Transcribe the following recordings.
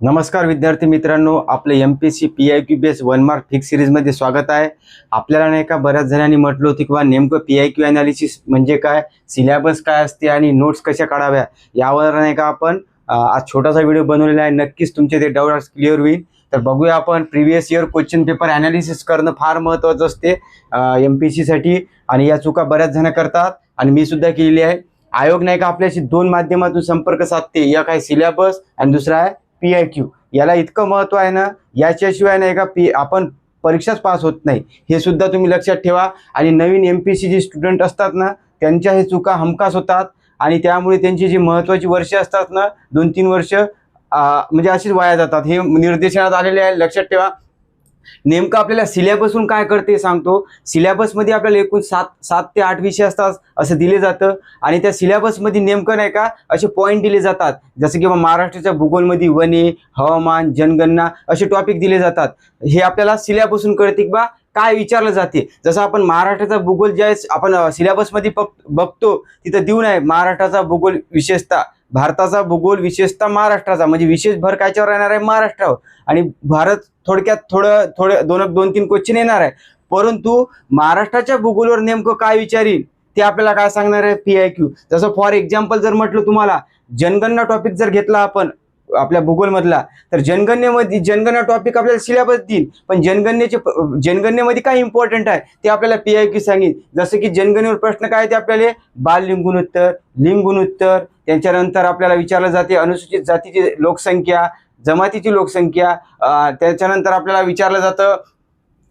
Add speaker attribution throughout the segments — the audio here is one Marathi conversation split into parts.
Speaker 1: नमस्कार विद्यार्थी मित्रांनो, आपले MPSC PIQ base 1 mark fix सिरीजमध्ये स्वागत आहे. आपल्याला नाही का बऱ्याच जणांनी म्हटलं होतं किंवा नेमकं PIQ ॲनालिसिस म्हणजे काय, सिलेबस काय असते आणि नोट्स कशा काढाव्या यावर नाही का आपण आज छोटासा व्हिडिओ बनवलेला आहे. नक्कीच तुमचे ते डाऊट्स क्लिअर होईल. तर बघूया आपण. Previous year question paper analysis करणं फार महत्त्वाचं असते MPSC साठी आणि या चुका बऱ्याच जण करतात आणि मी सुद्धा केलेली आहे. आयोग नाही का आपल्याशी दोन माध्यमातून संपर्क साधते. एक आहे सिलेबस आणि दुसरा आहे PIQ. याला इतकं महत्त्व आहे ना, याच्याशिवाय नाही का आपण परीक्षाच पास होत नाही, हे सुद्धा तुम्ही लक्षात ठेवा. आणि नवीन MPSC जे स्टुडंट असतात ना, त्यांच्या हे चुका हमखास होतात आणि त्यामुळे त्यांची जी महत्त्वाची वर्षे असतात ना, 2-3 वर्ष म्हणजे अशीच वाया जातात. हे निर्देशनात आलेले आहे, लक्षात ठेवा. नेमकं आपल्याला सिलेबसहून काय करते सांगतो. सिलेबसमध्ये आपल्याला एकूण 7 ते 8 विषय असतात असं दिले जातं आणि त्या सिलेबसमध्ये नेमकं नाही का असे पॉईंट दिले जातात. जसं की महाराष्ट्राच्या भूगोलमध्ये वने, हवामान, जनगणना असे टॉपिक दिले जातात. हे आपल्याला सिलेबसहून कळते की बा काय विचारलं जाते. जसं आपण महाराष्ट्राचा भूगोल ज्या आपण सिलेबसमध्ये बघतो तिथं देऊन आहे महाराष्ट्राचा भूगोल विशेषतः, भारताचा भूगोल विशेषतः महाराष्ट्राचा, म्हणजे विशेष भर कायच्यावर राहणार आहे, महाराष्ट्रावर. आणि भारत थोडक्यात थोडं 2-3 क्वेश्चन येणार आहे. परंतु महाराष्ट्राच्या भूगोलवर नेमकं काय विचारील ते आपल्याला काय सांगणार आहे PIQ. जसं फॉर एक्झाम्पल जर म्हटलं तुम्हाला जनगणना टॉपिक जर घेतला आपण आपल्या भूगोलमधला, तर जनगणना टॉपिक आपल्याला सिलेबस देईल, पण जनगणनेमध्ये काय इम्पॉर्टंट आहे ते आपल्याला PIQ सांगेल. जसं की जनगणनेवर प्रश्न काय ते आपल्याला बाल लिंग गुणोत्तर, लिंग गुणोत्तर, त्याच्यानंतर आपल्याला विचारलं जाते अनुसूचित जातीची लोकसंख्या, जमातीची लोकसंख्या, त्याच्यानंतर आपल्याला विचारलं जातं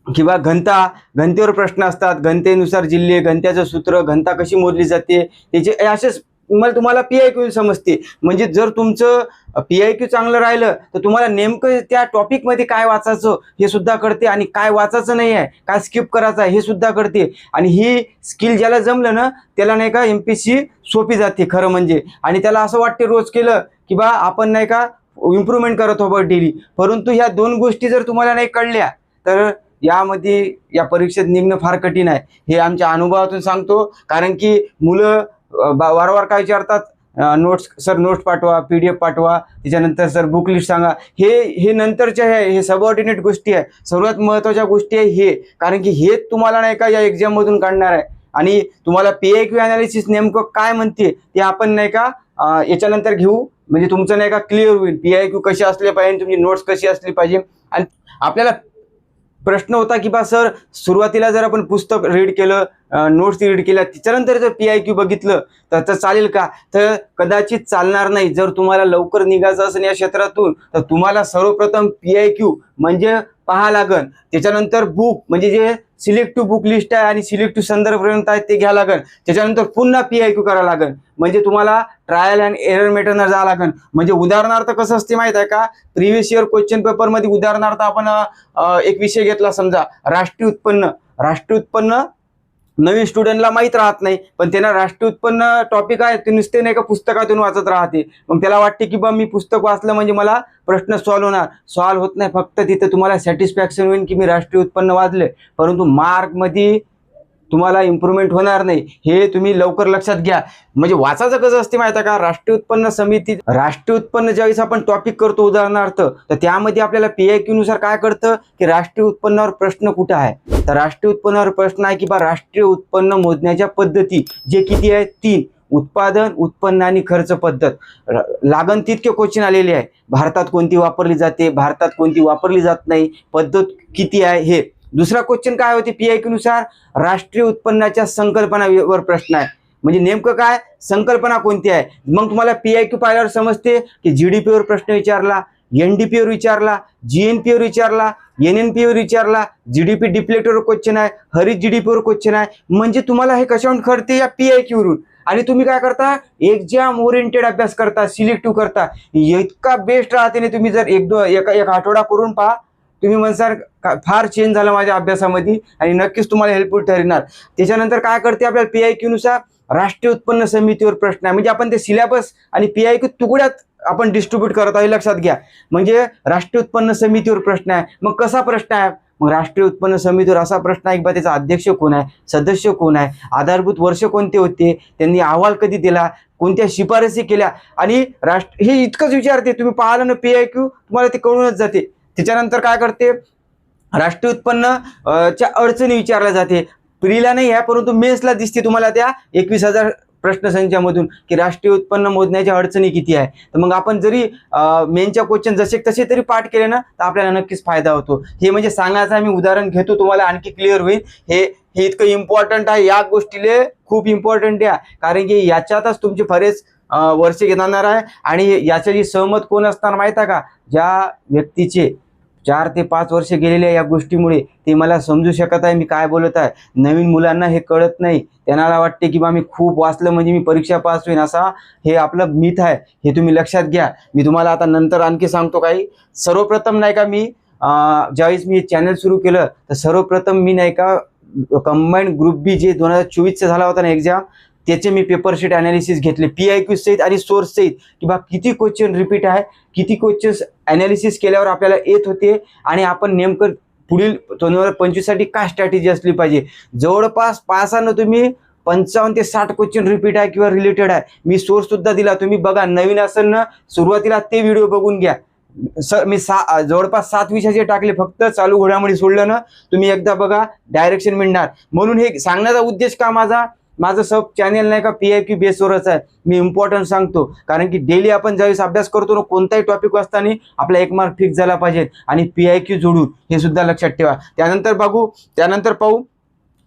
Speaker 1: किंवा घनतेवर प्रश्न असतात. घनतेनुसार जिल्हे, घनत्याचं सूत्र, घनता कशी मोजली जाते, त्याचे असेच तुम्हाला PIQ समजते. म्हणजे जर तुमचं PIQ चांगलं राहिलं तर तुम्हाला नेमकं त्या टॉपिकमध्ये काय वाचायचं हे सुद्धा कळते आणि काय वाचायचं नाही आहे, काय स्किप करायचं आहे हे सुद्धा कळते. आणि ही स्किल ज्याला जमलं ना त्याला नाही का MPSC सोपी जाते खरं म्हणजे. आणि त्याला असं वाटते रोज केलं की बा आपण नाही का इम्प्रूव्हमेंट करत आहोत डेली. परंतु ह्या दोन गोष्टी जर तुम्हाला नाही कळल्या तर यामध्ये या परीक्षेत निघणं फार कठीण आहे. हे आमच्या अनुभवातून सांगतो. कारण की मुलं वारंवार काय विचारतात, नोट्स पाठवा, PDF पाठवा, त्याच्यानंतर सर बुक लिस्ट सांगा. हे नंतरच्या हे सबऑर्डिनेट गोष्टी आहे. सर्वात महत्त्वाच्या गोष्टी आहे हे, कारण की हे तुम्हाला नाही का या एक्झाममधून काढणार आहे. आणि तुम्हाला PIQ ॲनालिसिस नेमकं काय म्हणते ते आपण नाही का याच्यानंतर घेऊ, म्हणजे तुमचं नाही का क्लिअर होईल. PIQ कशी असले पाहिजे, तुमची नोट्स कशी असली पाहिजे. आणि आपल्याला प्रश्न होता की बा सर सुरुवातीला जर आपण पुस्तक रीड केलं, नोट्स रीड केल्या, त्याच्यानंतर जर PIQ बघितलं तर चालेल का? तर कदाचित चालणार नाही. जर तुम्हाला लवकर निघायचं असेल या क्षेत्रातून तर तुम्हाला सर्वप्रथम PIQ म्हणजे पाहा लागन. त्याच्यानंतर बुक म्हणजे जे सिलेक्टिव्ह बुक लिस्ट आहे आणि सिलेक्टिव्ह संदर्भ ग्रंथ आहेत ते घ्या लागन. त्याच्यानंतर पुन्हा PIQ करावं लागन. म्हणजे तुम्हाला ट्रायल अँड एरर मेथडनं जावं लागन. म्हणजे उदाहरणार्थ कसं असते माहित आहे का, प्रिव्हियस इयर क्वेश्चन पेपरमध्ये उदाहरणार्थ आपण एक विषय घेतला समजा राष्ट्रीय उत्पन्न. नवीन स्टुडंटला माहीत राहत नाही, पण त्यांना राष्ट्रीय उत्पन्न टॉपिक आहे ते नुसते नाही का पुस्तकातून वाचत राहते. मग त्याला वाटते की बा मी पुस्तक वाचलं म्हणजे मला प्रश्न सॉल्व्ह होणार. सॉल्व्ह होत नाही. फक्त तिथे तुम्हाला सॅटिस्फॅक्शन होईल की मी राष्ट्रीय उत्पन्न वाचले, परंतु मार्कमध्ये तुम्हाला इम्प्रूव्हमेंट होणार नाही. हे तुम्ही लवकर लक्षात घ्या. म्हणजे वाचायचं कसं असते माहिती आहे का, राष्ट्रीय उत्पन्न ज्यावेळेस आपण टॉपिक करतो उदाहरणार्थ, तर त्यामध्ये आपल्याला PIQ नुसार काय कळतं की राष्ट्रीय उत्पन्नावर प्रश्न कुठं आहे. तर राष्ट्रीय उत्पन्नावर प्रश्न आहे की बा राष्ट्रीय उत्पन्न मोजण्याच्या पद्धती जे किती आहे 3: उत्पादन, उत्पन्न आणि खर्च पद्धत. लागण तितके क्वेश्चन आलेले आहे. भारतात कोणती वापरली जाते, भारतात कोणती वापरली जात नाही, पद्धत किती आहे हे. दुसरा क्वेश्चन काय होते PIQ नुसार, राष्ट्रीय उत्पन्नाच्या संकल्पनावर प्रश्न आहे. म्हणजे नेमकं काय संकल्पना कोणती आहे. मग तुम्हाला PIQ पाहिल्यावर समजते की GDP वर प्रश्न विचारला, NDP वर विचारला, GNP वर विचारला, NNP वर विचारला, GDP डिप्लेटवर क्वेश्चन आहे, हरित GDP वर क्वेश्चन आहे. म्हणजे तुम्हाला हे कशावरून कळते या PIQ वरून. आणि तुम्ही काय करता, एक्झाम ओरिएंटेड अभ्यास करता, सिलेक्टिव्ह करता. इतका बेस्ट राहते ना. तुम्ही जर एक आठवडा करून पहा, तुम्ही म्हणसाल फार चेंज झाला माझ्या अभ्यासामध्ये आणि नक्कीच तुम्हाला हेल्पफुल ठरणार. त्याच्यानंतर काय करते आपल्याला PIQ नुसार राष्ट्रीय उत्पन्न समितीवर प्रश्न आहे. म्हणजे आपण ते सिलेबस आणि PIQ तुकड्यात आपण डिस्ट्रीब्यूट करत आहे, लक्षात घ्या. म्हणजे राष्ट्रीय उत्पन्न समितीवर प्रश्न आहे. मग कसा प्रश्न आहे, मग राष्ट्रीय उत्पन्न समितीवर असा प्रश्न आहे की बा त्याचा अध्यक्ष कोण आहे, सदस्य कोण आहे, आधारभूत वर्ष कोणते होते, त्यांनी अहवाल कधी दिला, कोणत्या शिफारसी केल्या, आणि हे इतकंच विचारते. तुम्ही पाहिलं ना PIQ, तुम्हाला ते कळूनच जाते. त्याच्यानंतर काय करते, राष्ट्रीय उत्पन्न च्या अडचणी विचारल्या जाते. प्रीला नाही आहे परंतु मेन्सला दिसते तुम्हाला त्या 21,000 प्रश्नसंख्यामधून की राष्ट्रीय उत्पन्न मोजण्याच्या अडचणी किती आहे. तर मग आपण जरी मेनच्या क्वेश्चन जसे तसे तरी पाठ केले ना तर आपल्याला नक्कीच फायदा होतो. हे म्हणजे सांगायचं आहे, मी उदाहरण घेतो तुम्हाला आणखी क्लिअर होईल. हे इतकं इम्पॉर्टंट आहे, या गोष्टीले खूप इम्पॉर्टंट आहे, कारण की याच्यातच तुमचे बरेच वर्ष घेणार आहे. आणि याच्याशी सहमत कोण असणार माहिती आहे का, ज्या व्यक्तीचे 4 ते 5 वर्ष गेलेले या गोष्टीमुळे ते मला समजू शकत आहे मी काय बोलत आहे. नवीन मुलांना हे कळत नाही, त्यांना वाटते की बा मी खूप वाचलं म्हणजे मी परीक्षा पास होईन, असा हे आपलं मिथ आहे. हे तुम्ही लक्षात घ्या. मी तुम्हाला आता नंतर आणखी सांगतो काही. सर्वप्रथम नाही का मी ज्यावेळेस मी चॅनल सुरू केलं तर सर्वप्रथम मी नाही का कंबाईंड ग्रुप बी जे 2024 झाला होता ना एक्झाम, त्याचे मी पेपरशीट अनालिसिस घेतले PIQ सहित आणि सोर्स सहित, की बा किती क्वेश्चन रिपीट आहे, किती क्वेश्चन्स अनालिसिस केल्यावर आपल्याला येत होते, आणि आपण नेमकं पुढील 2025 साठी काय स्ट्रॅटेजी असली पाहिजे. जवळपास पासानं तुम्ही 55 ते 60 क्वेश्चन रिपीट आहे किंवा रिलेटेड आहे. मी सोर्स सुद्धा दिला, तुम्ही बघा. नवीन असेल ना सुरुवातीला ते व्हिडिओ बघून घ्या. सर मी जवळपास 7 विषयाचे टाकले, फक्त चालू घडामोडी सोडलं ना तुम्ही एकदा बघा, डायरेक्शन मिळणार. म्हणून हे सांगण्याचा उद्देश का माझं सब चॅनल नाही का PIQ बेसवरच आहे. मी इम्पॉर्टंट सांगतो, कारण की डेली आपण ज्यावेळेस अभ्यास करतो ना कोणताही टॉपिक वाचताना आपला 1 मार्क फिक्स झाला पाहिजे, आणि PIQ जोडून, हे सुद्धा लक्षात ठेवा. त्यानंतर पाहू.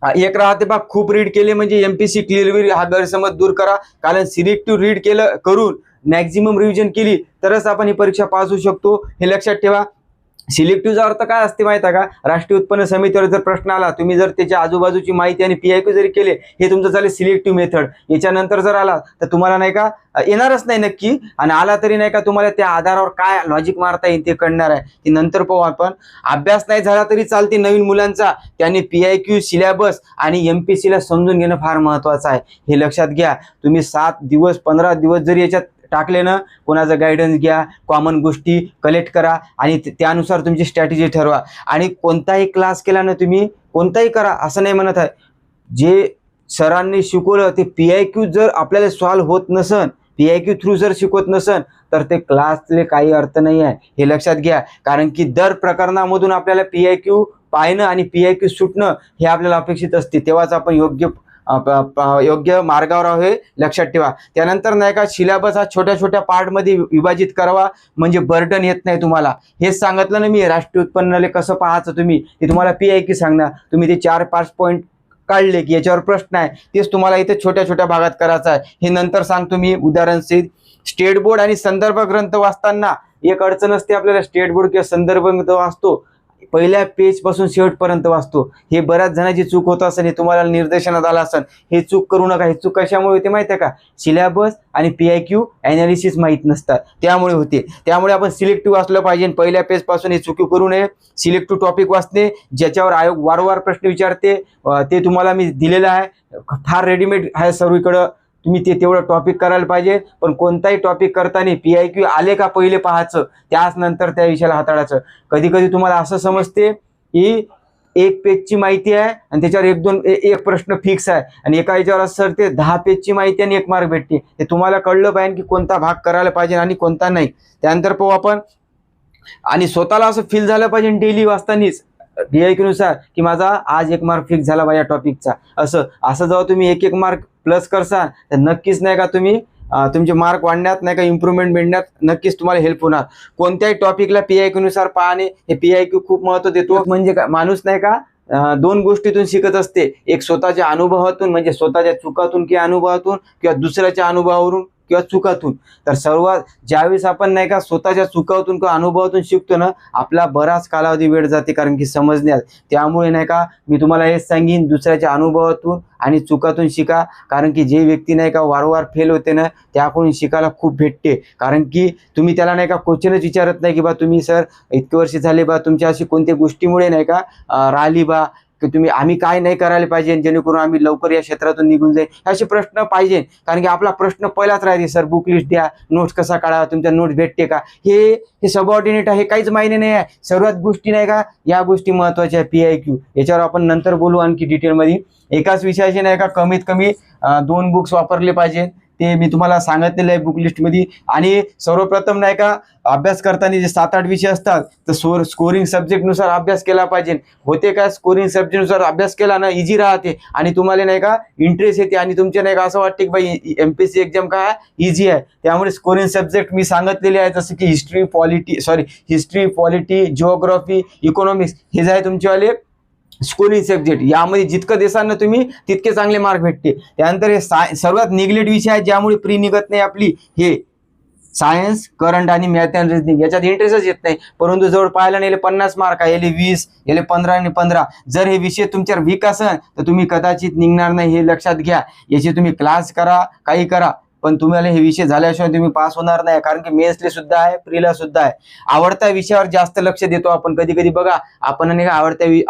Speaker 1: एक राहते बा खूप रीड केले म्हणजे MPC क्लिअर होईल, हा गैरसमज दूर करा. कारण सिलेक्टिव्ह रीड करून मॅक्झिमम रिव्हिजन केली तरच आपण ही परीक्षा पास होऊ शकतो, हे लक्षात ठेवा. सिलेक्टिव्हचा अर्थ काय असते माहिती आहे का, राष्ट्रीय उत्पन्न समितीवर जर प्रश्न आला, तुम्ही जर त्याच्या आजूबाजूची माहिती आणि PIQ जरी केले, हे तुमचं झाले सिलेक्टिव्ह मेथड. याच्यानंतर जर आला तर तुम्हाला नाही का येणारच नाही नक्की, आणि आला तरी नाही का तुम्हाला त्या आधारावर काय लॉजिक मारता येईल ते कळणार आहे. ते नंतर पाहू आपण. अभ्यास नाही झाला तरी चालते नवीन मुलांचा, त्यांनी PIQ सिलेबस आणि MPC ला समजून घेणं फार महत्वाचं आहे, हे लक्षात घ्या. तुम्ही 7 दिवस 15 दिवस जरी याच्यात टाकले ना, कोणाचं गायडन्स घ्या, कॉमन गोष्टी कलेक्ट करा, आणि त्यानुसार तुमची स्ट्रॅटेजी ठरवा. आणि कोणताही क्लास केला ना तुम्ही, कोणताही करा असं नाही म्हणत आहे, जे सरांनी शिकवलं ते PIQ जर आपल्याला सॉल्व्ह होत नसन, PIQ थ्रू जर शिकवत नसन, तर ते क्लासले काही अर्थ नाही आहे, हे लक्षात घ्या. कारण की दर प्रकरणामधून आपल्याला PIQ पाहणं आणि PIQ सुटणं हे आपल्याला अपेक्षित असते, तेव्हाच आपण योग्य मार्गावर आहे, लक्षात ठेवा. त्यानंतर नाही का सिलेबस हा छोट्या छोट्या पार्टमध्ये विभाजित करावा, म्हणजे बर्डन येत नाही तुम्हाला. हेच सांगितलं ना मी, राष्ट्रीय उत्पन्नाले कसं पाहायचं तुम्ही, ते तुम्हाला PIQ सांगणार. तुम्ही ते 4-5 पॉईंट काढले की याच्यावर प्रश्न आहे, तेच तुम्हाला इथे छोट्या छोट्या भागात करायचं आहे. हे नंतर सांगतो मी उदाहरण सहित. स्टेट बोर्ड आणि संदर्भ ग्रंथ वाचताना एक अडचण असते आपल्याला. स्टेट बोर्ड किंवा संदर्भ ग्रंथ वाचतो, पहिल्या पेज पासून शेवटपर्यंत वाचतो, हे बऱ्याच जणांची चूक होत असेल, हे तुम्हाला निर्देशनात आलं असेल. हे चूक करू नका. हे चूक कशामुळे होते माहिती आहे का, सिलेबस आणि PIQ अनालिसिस माहीत नसतात, त्यामुळे होते. त्यामुळे आपण सिलेक्टिव्ह वाचलं पाहिजे. पहिल्या पेज पासून हे चुकी करू नये. सिलेक्टिव्ह टॉपिक वाचणे, ज्याच्यावर आयोग वारंवार प्रश्न विचारते, ते तुम्हाला मी दिलेलं आहे. फार रेडीमेड आहे सर्वीकडं, तुम्ही ते तेवढं टॉपिक करायला पाहिजे. पण कोणताही टॉपिक करताना PIQ आले का पहिले पाहायचं, त्याच नंतर त्या विषयाला हाताळायचं. कधी कधी तुम्हाला असं समजते की 1 पेजची माहिती आहे आणि त्याच्यावर एक प्रश्न फिक्स आहे, आणि एका याच्यावर असं ते 10 पेजची माहिती आणि 1 मार्क भेटते. ते तुम्हाला कळलं पाहिजे की कोणता भाग करायला पाहिजे आणि कोणता नाही. त्यानंतर पाहू आपण. आणि स्वतःला असं फील झालं पाहिजे डेली वाचतानीच PIQ नुसार की माझा आज 1 मार्क फिक्स झाला बा या टॉपिकचा. असं जेव्हा तुम्ही 1 मार्क प्लस करसाल तर नक्कीच नाही का तुम्ही तुमचे मार्क वाढण्यात नाही का इम्प्रूव्हमेंट मिळण्यात नक्कीच तुम्हाला हेल्प होणार. कोणत्याही टॉपिकला PIQ नुसार पाहणे, हे PIQ खूप महत्त्व देतो. म्हणजे काय, माणूस नाही का 2 गोष्टीतून शिकत असते. एक स्वतःच्या अनुभवातून, म्हणजे स्वतःच्या चुकातून किंवा अनुभवातून, किंवा दुसऱ्याच्या अनुभवावरून किंवा चुकातून. तर सर्वात ज्यावेळेस आपण नाही का स्वतःच्या चुकातून किंवा अनुभवातून शिकतो ना, आपला बराच कालावधी वेळ जाते, कारण की समजण्यात. त्यामुळे नाही का मी तुम्हाला हेच सांगेन, दुसऱ्याच्या अनुभवातून आणि चुकातून शिका. कारण की जे व्यक्ती नाही का वारंवार फेल होते ना, त्याकडून शिकायला खूप भेटते. कारण की तुम्ही त्याला नाही का क्वेश्चनच विचारत नाही की बा तुम्ही सर इतके वर्ष झाले बा तुमच्या अशी कोणत्या गोष्टीमुळे नाही का राहिली बा, की आम्ही काय नाही करायला पाहिजे जेणेकरून आम्ही लवकर या क्षेत्रातून निघून जाईल, असे प्रश्न पाहिजे. कारण की आपला प्रश्न पहिलाच राहते, सर बुक लिस्ट द्या, नोट्स कसा काढा, तुमच्या नोट्स भेटते का, हे सबऑर्डिनेट आहे, हे काहीच मायने नाही आहे. सर्वात गोष्टी नाही का या गोष्टी महत्वाच्या आहे. PIQ याच्यावर आपण नंतर बोलू आणखी डिटेलमध्ये. एकाच विषयाचे नाही का कमीत कमी 2 बुक्स वापरले पाहिजे. ते मी तुम्हाला सांगितलेलं आहे बुक लिस्टमध्ये. आणि सर्वप्रथम नाही का अभ्यास करताना जे 7-8 विषय असतात तर स्कोरिंग सब्जेक्टनुसार अभ्यास केला पाहिजे. होते का स्कोरिंग सब्जेक्टनुसार अभ्यास केला ना इझी राहते आणि तुम्हाला नाही का इंटरेस्ट येते आणि तुमच्या नाही का असं वाटते की बाई MPSC एक्झाम काय इझी आहे. त्यामुळे स्कोरिंग सब्जेक्ट मी सांगितलेले आहे जसं की हिस्ट्री, पॉलिटी, जिओग्राफी, इकॉनॉमिक्स हे जे आहे तुमचेवाले स्कोरिंग सब्जेक्ट. यामध्ये जितकं देसाल ना तुम्ही तितके चांगले मार्क भेटते. त्यानंतर हे सर्वात निगलेट विषय आहे ज्यामुळे प्री निघत नाही आपली, हे सायन्स, करंट आणि मॅथ अँड रिजनिंग. याच्यात इंटरेस्टच येत नाही. परंतु जवळ पाहायला नाही 50 मार्क आहे, याले 20, याले 15 आणि 15. जर हे विषय तुमच्यावर वीक असेल तर तुम्ही कदाचित निघणार नाही, हे लक्षात घ्या. याचे तुम्ही क्लास करा, काही करा, पण तुम्हाला हे विषय झाल्याशिवाय तुम्ही पास होणार नाही. कारण की मेन्सले सुद्धा आहे, प्रीला सुद्धा आहे. आवडत्या विषयावर जास्त लक्ष देतो आपण. कधी कधी बघा आपण नाही का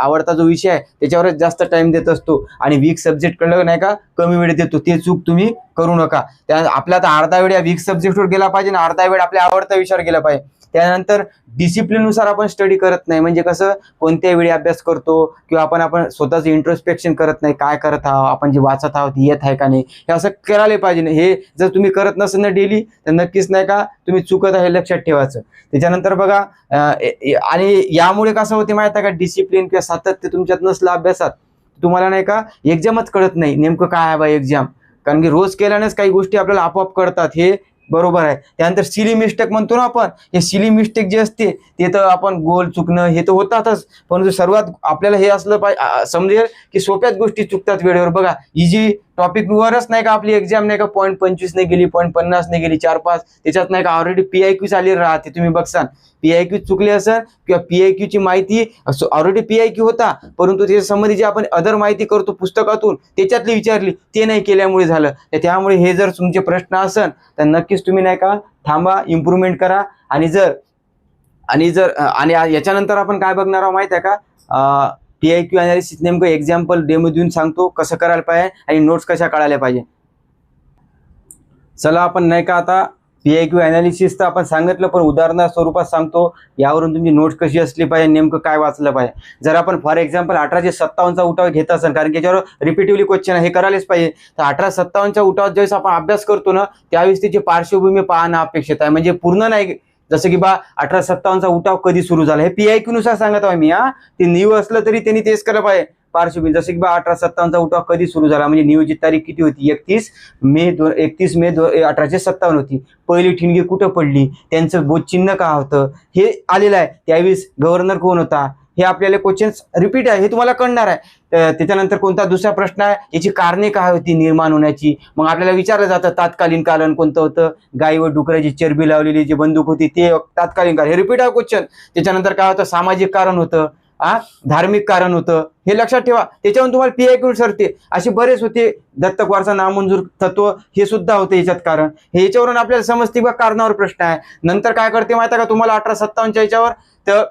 Speaker 1: आवडता जो विषय आहे त्याच्यावरच जास्त टाइम देत असतो आणि वीक सब्जेक्ट कडे नाही का कमी वेळ देतो. ते चूक तुम्ही करू नका. आपला तर अर्धा वेळ या वीक सब्जेक्टवर गेला पाहिजे आणि अर्धा वेळ आपल्या आवडत्या विषयावर गेला पाहिजे. त्यानंतर डिसिप्लिननुसार आपण स्टडी करत नाही. म्हणजे कसं कोणत्या वेळी अभ्यास करतो किंवा आपण स्वतःचं इंट्रोस्पेक्शन करत नाही, काय करत आहोत आपण, जे वाचत आहोत येत आहे का नाही, हे असं करायला पाहिजे. हे जर तुम्ही करत नसेल ना डेली तर नक्कीच नाही का तुम्ही चुकत आहे, लक्षात ठेवायचं. त्याच्यानंतर बघा आणि यामुळे कसं होते माहिती आहे का, डिसिप्लिन किंवा सातत्य तुमच्यात नसलं अभ्यासात तुम्हाला नाही का एक्झामच कळत नाही नेमकं काय आहे बा एक्झाम. कारण की रोज केल्यानेच काही गोष्टी आपल्याला आपोआप कळतात, हे बरोबर आहे. त्यानंतर सिली मिस्टेक म्हणतो ना आपण, हे सिली मिस्टेक जे असते ते तर आपण गोल चुकणं हे तर होतातच. परंतु सर्वात आपल्याला हे असलं पाहिजे समजेल की सोप्याच गोष्टी चुकतात वेळेवर. बघा इझी टॉपिक वरच नाही का आपली एक्झाम नाही का 0.25 नाही गेली, 0.50 नाही गेली, 4-5 त्याच्यात नाही का ऑलरेडी PIQ आली राहते. तुम्ही बघसान PIQ चुकले असेल किंवा PIQ ची माहिती ऑलरेडी PIQ होता, परंतु त्याच्या संबंधी जे आपण अदर माहिती करतो पुस्तकातून त्याच्यातली विचारली, ते नाही केल्यामुळे झालं. त्यामुळे हे जर तुमचे प्रश्न असेल तर नक्कीच तुम्ही नाही का थांबा, इम्प्रूव्हमेंट करा. आणि याच्यानंतर आपण काय बघणार आहोत माहिती आहे का, PIQ अनालिसिस नेमकं एक्झाम्पल डेमो देऊन सांगतो कसं करायला पाहिजे आणि नोट्स कशा काढायला पाहिजे. चला आपण नाही का आता PIQ अनालिसिस तर आपण सांगितलं, पण उदाहरणा स्वरूपात सांगतो. यावरून तुमची नोट्स कशी असली पाहिजे, नेमकं काय वाचलं पाहिजे. जर आपण फॉर एक्झाम्पल 1857चा उठाव घेत असेल, कारण की याच्यावर रिपीटिव्हली क्वेश्चन आहे, हे करायलाच पाहिजे. तर 1857च्या उठावात ज्यावेळेस आपण अभ्यास करतो ना त्यावेळेस त्याची पार्श्वभूमी पाहणं अपेक्षित आहे. म्हणजे पूर्ण नाही, जसं की 1857चा उठाव कधी सुरू झाला हे PIQ नुसार सांगत आहे मी. ते न्यू असलं तरी त्यांनी तेच केलं पाहिजे पार्श्वभूमी. जसं की 1857चा उठाव कधी सुरू झाला, म्हणजे नियोजित तारीख किती होती, 31 मे 1857 होती. पहिली ठिणगी कुठं पडली, त्यांचं बोधचिन्ह का होतं हे आलेलं आहे. त्यावेळेस गव्हर्नर कोण होता, हे आपल्याला क्वेश्चन्स रिपीट आहे, हे तुम्हाला कळणार आहे. त्याच्यानंतर कोणता दुसरा प्रश्न आहे, याची कारणे काय होती निर्माण होण्याची. मग आपल्याला विचारलं जातं तात्कालीन कारण कोणतं होतं, गाई व डुकराची चरबी लावलेली जी बंदूक होती ते तात्कालीन कारण, हे रिपीट आहे क्वेश्चन. त्याच्यानंतर काय होतं, सामाजिक कारण होतं, धार्मिक कारण होतं, हे लक्षात ठेवा. त्याच्यावरून तुम्हाला PIQ सरते. असे बरेच होते, दत्तक वारसा नामंजूर तत्व हे सुद्धा होते याच्यात कारण. हे याच्यावरून आपल्याला समजते बा कारणावर प्रश्न आहे. नंतर काय करते माहिती आहे का तुम्हाला 1857च्या याच्यावर, तर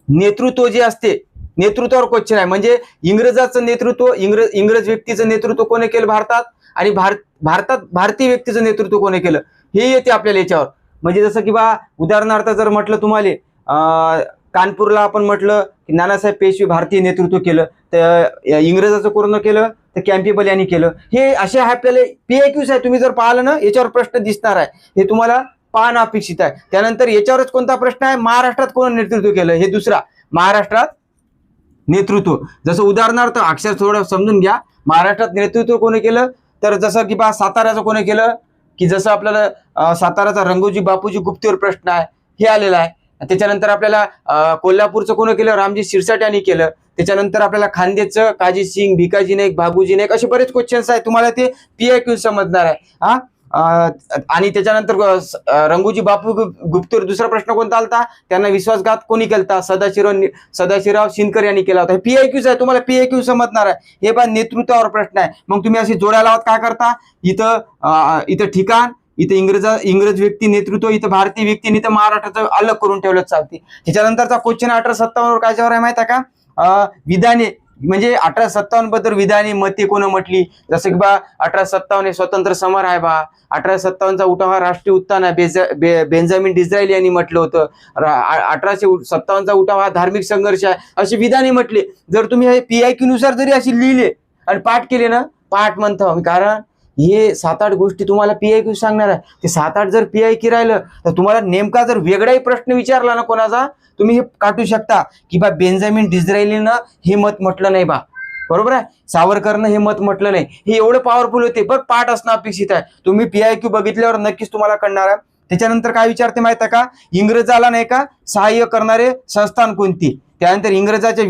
Speaker 1: नेतृत्व जे असते नेतृत्वावर क्वेश्चन आहे. म्हणजे इंग्रजाचं नेतृत्व, इंग्रज व्यक्तीचं नेतृत्व कोणी केलं भारतात, आणि भारतात भारतीय व्यक्तीचं नेतृत्व कोणी केलं हे येते आपल्याला याच्यावर. म्हणजे जसं की उदाहरणार्थ जर म्हटलं तुम्हाला कानपूरला आपण म्हटलं की नानासाहेब पेशवे भारतीय नेतृत्व केलं, तर इंग्रजाचं कोण केलं तर कॅम्पेबल यांनी केलं. हे असे आपल्याला PIQs आहे. तुम्ही जर पाहिलं ना याच्यावर प्रश्न दिसणार आहे, हे तुम्हाला पाहणं अपेक्षित आहे. त्यानंतर याच्यावरच कोणता प्रश्न आहे, महाराष्ट्रात कोण नेतृत्व केलं, हे दुसरा, महाराष्ट्रात नेतृत्व. जसं उदाहरणार्थ अक्षर थोडं समजून घ्या, महाराष्ट्रात नेतृत्व कोणी केलं, तर जसं की साताऱ्याचं कोणी केलं, की जसं आपल्याला साताऱ्याचा रंगोजी बापूजी गुप्तेवर प्रश्न आहे हे आलेला आहे. त्याच्यानंतर आपल्याला कोल्हापूरचं कोणी केलं, रामजी शिरसाट यांनी केलं. त्याच्यानंतर आपल्याला खानदेशचं काजी सिंग, भिकाजी नाईक, भागूजी नाईक, असे बरेच क्वेश्चन्स आहेत. तुम्हाला ते PIQ समजणार आहे. आणि त्याच्यानंतर रंगोजी बापू गुप्तेवर दुसरा प्रश्न कोणता आलता, त्यांना विश्वासघात कोणी केलता, सदाशिवराव शिंदकर यांनी केला होता. हे PIQs आहे, तुम्हाला PIQ समजणार आहे. हे पण नेतृत्वावर प्रश्न आहे. मग तुम्ही अशी जोडायला आहोत काय करता, इथं ठिकाण, इथं इंग्रज व्यक्ती नेतृत्व, इथं भारतीय व्यक्ती, इथं महाराष्ट्राचं अलग करून ठेवलं चालते. त्याच्यानंतरचा क्वेश्चन 1857 कायच्यावर आहे माहिती आहे का, विधाने, म्हणजे 1857 बद्दल विधाने मते कोण म्हटली. जसं की 1857 हे स्वतंत्र समर आहे 1857चा उठाव हा राष्ट्रीय उत्थान आहे, बेंजामिन डिझराएल यांनी म्हटलं होतं. 1857चा उठाव हा धार्मिक संघर्ष आहे, अशी विधाने म्हटली. जर तुम्ही हे PIQ नुसार जरी अशी लिहिले आणि पाठ केले ना, पाठ म्हणतो कारण हे 7-8 गोष्टी तुम्हाला PIQ सांगणार आहे. ते 7-8 जर PIQ राहिलं तर तुम्हाला नेमका जर वेगळाही प्रश्न विचारला ना कोणाचा, तुम्ही हे काढू शकता की बा बेंजामिन डिझरायलीनं हे मत म्हटलं नाही बा, बरोबर आहे, सावरकरनं हे मत म्हटलं नाही. हे एवढं पॉवरफुल होते, बघ पाठ असणं अपेक्षित आहे. तुम्ही PIQ बघितल्यावर नक्कीच तुम्हाला कळणार आहे. त्याच्यानंतर काय विचारते माहिती आहे का, इंग्रजाला नाही का सहाय्य करणारे संस्थान कोणती, त्यानंतर इंग्रजाच्या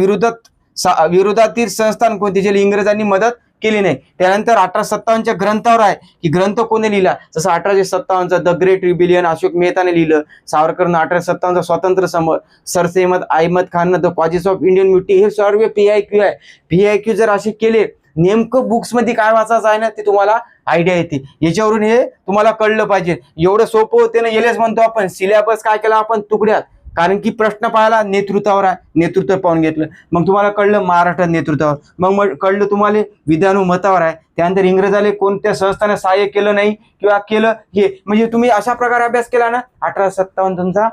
Speaker 1: विरोधातील संस्थान कोणती ज्याला इंग्रजांनी मदत केली नाही. त्यानंतर 1857च्या ग्रंथावर आहे की ग्रंथ कोणी लिहिला, जसं 1857चा द ग्रेट रिबिलियन अशोक मेहताने लिहिलं, सावरकरनं 1857चा स्वातंत्र्य समर, सरसैयद अहमद खाननं द कॉजेस ऑफ इंडियन म्युनिटी, हे सर्व PIQ आहे. PIQ जर असे केले, नेमकं बुक्स मध्ये काय वाचायचं आहे ना ते तुम्हाला आयडिया येते. याच्यावरून हे तुम्हाला कळलं पाहिजे. एवढं सोपं होते ना, यालाच म्हणतो आपण सिलेबस काय केला आपण तुकड्यात, कारण की प्रश्न पाहायला नेतृत्वावर आहे, नेतृत्व पाहून घेतलं, मग तुम्हाला कळलं महाराष्ट्र नेतृत्वावर, मग कळलं तुम्हाला विधानू मतावर आहे. त्यानंतर इंग्रजाले कोणत्या संस्थाने सहाय्य केलं नाही किंवा केलं, हे म्हणजे तुम्ही अशा प्रकारे अभ्यास केला ना 1857 तुमचा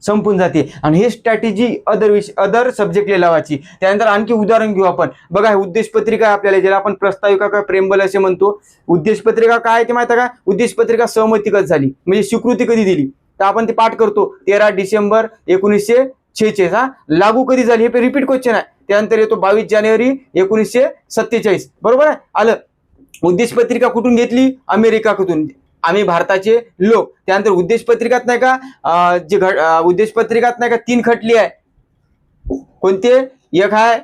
Speaker 1: संपून जाते. आणि हे स्ट्रॅटेजी अदर सब्जेक्टला लावायची. त्यानंतर आणखी उदाहरण घेऊ आपण. बघा उद्देश पत्रिका आपल्याला, ज्याला आपण प्रस्ताविका का प्रेमबल असे म्हणतो. उद्देश पत्रिका काय ते माहिती आहे का, उद्देश पत्रिका सहमती कधी झाली म्हणजे स्वीकृती कधी दिली, तर आपण ते पाठ करतो 13 डिसेंबर 1946. हा, लागू कधी झाली हे रिपीट क्वेश्चन आहे. त्यानंतर येतो 22 जानेवारी 1947. बरोबर आहे, आलं. उद्देश पत्रिका कुठून घेतली, अमेरिकाकडून, आम्ही भारताचे लोक. त्यानंतर उद्देश पत्रिकात नाही का उद्देश पत्रिकात नाही का 3 खटली आहे. कोणते, एक आहे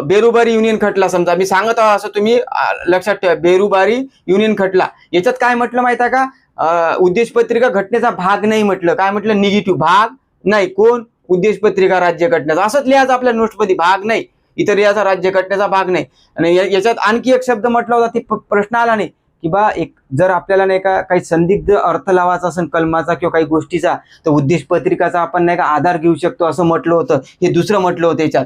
Speaker 1: बेरुबारी युनियन खटला, समजा मी सांगत आहो असं तुम्ही लक्षात ठेवा, बेरुबारी युनियन खटला. याच्यात काय म्हटलं माहिती आहे का, उद्देश पत्रिका घटनेचा भाग नाही म्हटलं, काय म्हटलं, निगेटिव्ह भाग नाही. कोण, उद्देश पत्रिका राज्य घटनेचा, असंच लिहायचं आपल्या नोट्समध्ये, भाग नाही, इतर याचा राज्य घटनेचा भाग नाही. आणि याच्यात आणखी एक शब्द म्हटला होता, ते प्रश्न आला नाही की बा एक जर आपल्याला नाही का काही संदिग्ध अर्थ लावायचा असेल कलमाचा किंवा काही गोष्टीचा, तर उद्देश पत्रिकाचा आपण नाही का आधार घेऊ शकतो असं म्हटलं होतं. हे दुसरं म्हटलं होतं याच्यात.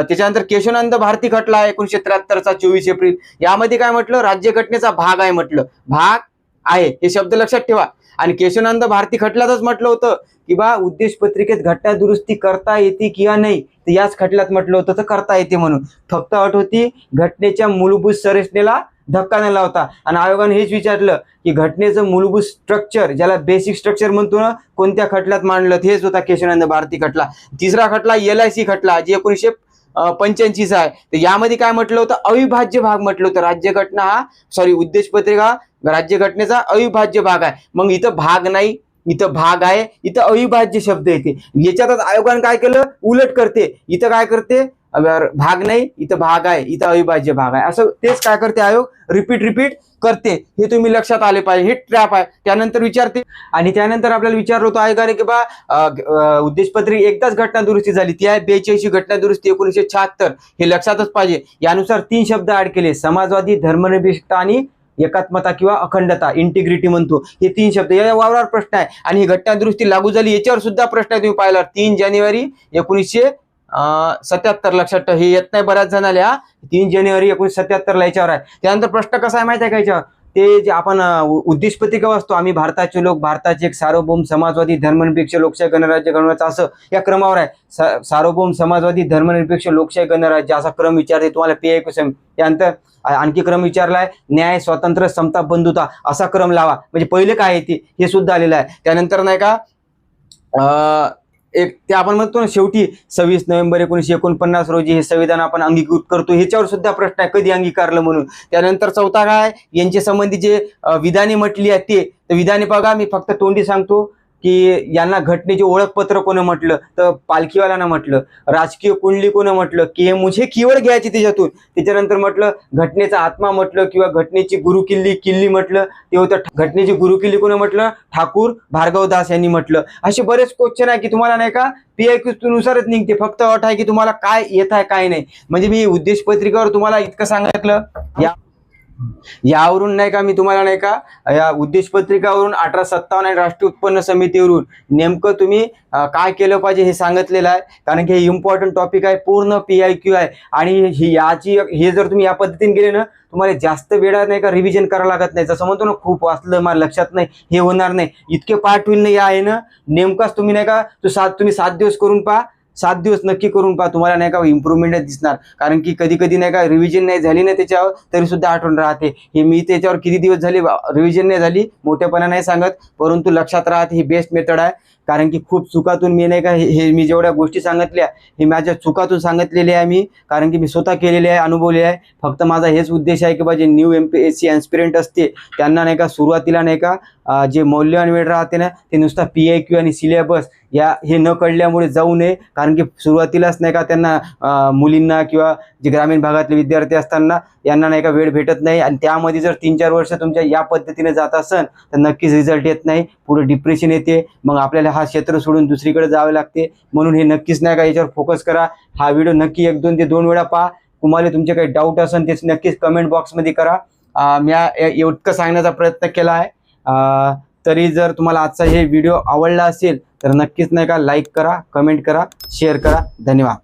Speaker 1: त्याच्यानंतर केशवानंद भारती खटला 1973चा 24 एप्रिल, यामध्ये काय म्हटलं, राज्य घटनेचा भाग आहे म्हटलं, भाग आहे, हे शब्द लक्षात ठेवा. आणि केशवानंद भारती खटल्यातच म्हटलं होतं की बा उद्देश पत्रिकेत घटना दुरुस्ती करता येते किंवा नाही, तर याच खटल्यात म्हटलं होतं तर करता येते म्हणून. फक्त अट होती घटनेच्या मूलभूत संरचनेला धक्का न लावता. आणि आयोगाने हेच विचारलं की घटनेचं मूलभूत स्ट्रक्चर, ज्याला बेसिक स्ट्रक्चर म्हणतो ना, कोणत्या खटल्यात मांडलं, हेच होता केशवानंद भारती खटला. तिसरा खटला LIC खटला, जे 1985 आहे. तर यामध्ये काय म्हटलं होतं, अविभाज्य भाग म्हटलं होतं. राज्य घटना हा उद्देश पत्रिका राज्य घटनेचा अविभाज्य भाग आहे. मग इथं भाग नाही, इथं भाग आहे, इथं अविभाज्य शब्द येते. याच्यातच आयोगाने काय केलं, उलट करते. इथं काय करते, भाग नाही, इथं भाग आहे, इथं अविभाज्य भाग आहे, असं तेच काय करते आयोग, रिपीट करते. हे तुम्ही लक्षात आले पाहिजे, हे ट्रॅप आहे. त्यानंतर विचारते, आणि त्यानंतर आपल्याला विचारलं होतं आयोगाने की बा उद्देश पत्रिका एकदाच घटना दुरुस्ती झाली, ती आहे 82 घटना दुरुस्ती 1976. हे लक्षातच पाहिजे. यानुसार 3 शब्द ऍड केले, समाजवादी, धर्मनिरपेक्षता आणि एकात्मता किंवा अखंडता, इंटिग्रिटी म्हणतो. हे 3 शब्द या वावरावर प्रश्न आहे. आणि ही घटना दुरुस्ती लागू झाली याच्यावर सुद्धा प्रश्न आहे. तुम्ही पाहिला 3 जानेवारी 1977 लक्षात ठेवा. हे येत नाही बऱ्याच जणाला, 3 जानेवारी 1977 याच्यावर आहे. त्यानंतर प्रश्न कसा आहे माहिती आहे का याच्यावर, ते जे आपण उद्देश पत्रिका वाचतो, आम्ही भारताचे लोक, भारताचे एक सार्वभौम समाजवादी धर्मनिरपेक्ष लोकशाही गणराज्य गणराज्य, असं या क्रमावर आहे. सार्वभौम समाजवादी धर्मनिरपेक्ष लोकशाही गणराज्य असा क्रम विचारते तुम्हाला PIQ. त्यानंतर आणखी क्रम विचारलाय, न्याय, स्वातंत्र्य, समता, बंधुता, असा क्रम लावा. म्हणजे पहिले काय येते हे सुद्धा आलेलं आहे. त्यानंतर नाही का एक ते आपण म्हणतो ना शेवटी 26 नोव्हेंबर 1949 रोजी हे संविधान आपण अंगीकृत करतो, ह्याच्यावर सुद्धा प्रश्न आहे, कधी अंगीकारलं म्हणून. त्यानंतर चौथा काय, यांच्या संबंधी जे विधाने म्हटली आहे ते, तर विधाने बघा मी फक्त तोंडी सांगतो की यांना घटनेचे ओळखपत्र कोण म्हटलं, तर पालखीवाल्यांना म्हटलं. राजकीय कुंडली कोण म्हटलं, की मुझे कीवर्ड घ्यायची त्याच्यातून. त्याच्यानंतर म्हटलं घटनेचा आत्मा म्हटलं, किंवा घटनेची गुरुकिल्ली म्हटलं, ते होतं घटनेची गुरुकिल्ली कोण म्हटलं, ठाकूर भार्गवदास यांनी म्हटलं. असे बरेच क्वेश्चन आहे की तुम्हाला नाही का PIQ नुसारच निघते. फक्त अट आहे की तुम्हाला काय येत आहे काय नाही. म्हणजे मी उद्देश पत्रिकेवर तुम्हाला इतकं सांगितलं, यावरून नाही का मी तुम्हाला नाही का या उद्देश पत्रिकावरून 1857 आणि राष्ट्रीय उत्पन्न समितीवरून नेमकं तुम्ही काय केलं पाहिजे हे सांगितलेलं आहे. कारण की हे इम्पॉर्टंट टॉपिक आहे, पूर्ण PIQ आहे. आणि हे जर तुम्ही या पद्धतीने गेले ना, तुम्हाला जास्त वेळा नाही का रिव्हिजन करावं लागत नाही. जसं म्हणतो ना, खूप वाचलं मला लक्षात नाही, हे होणार नाही. इतके पाठ होईल नाही आहे ना, नेमकाच तुम्ही नाही का तुम्ही 7 दिवस करून पहा, 7 दिवस नक्की करून पहा, तुम्हाला नाही का इम्प्रूव्हमेंट दिसणार. कारण की कधी कधी नाही का रिव्हिजन नाही झाली ना त्याच्यावर तरी सुद्धा आठवण राहते. हे मी त्याच्यावर किती दिवस झाले रिव्हिजन नाही झाली, मोठेपणा नाही सांगत, परंतु लक्षात राहते. ही बेस्ट मेथड आहे. कारण की खूप चुकातून मी नाही का हे मी जेवढ्या गोष्टी सांगितल्या हे माझ्या चुकातून सांगितलेले आहे मी. कारण की मी स्वतः केलेले आहे, अनुभवले आहे. फक्त माझा हेच उद्देश आहे की बा जे न्यू MPSC ॲस्पिरंट असते त्यांना नाही का सुरुवातीला नाही का जे मौल्यवान वेळ राहते ना ते नुसता PIQ आणि सिलेबस हे न कळल्यामुळे जाऊ नये. कारण की सुरुवातीलाच नाही का त्यांना मुलींना किंवा जे ग्रामीण भागातले विद्यार्थी असताना यांना नाही का वेळ भेटत नाही. आणि त्यामध्ये जर 3-4 वर्ष तुमच्या या पद्धतीने जात असेल तर नक्कीच रिझल्ट येत नाही. पुढे डिप्रेशन येते. मग आपल्याला हा क्षेत्र सोडून दुसरीकडे जावे लागते. म्हणून हे नक्कीच नाही का याच्यावर फोकस करा. हा व्हिडिओ नक्की 1-2 ते 2 वेळा पहा. तुम्हाला तुमचे काही डाऊट असेल तेच नक्कीच कमेंट बॉक्समध्ये करा. मी इतकं सांगण्याचा प्रयत्न केला आहे. तरी जर तुम्हाला आजचा हे व्हिडिओ आवडला असेल तर नक्कीच नाही का लाईक करा, कमेंट करा, शेअर करा. धन्यवाद.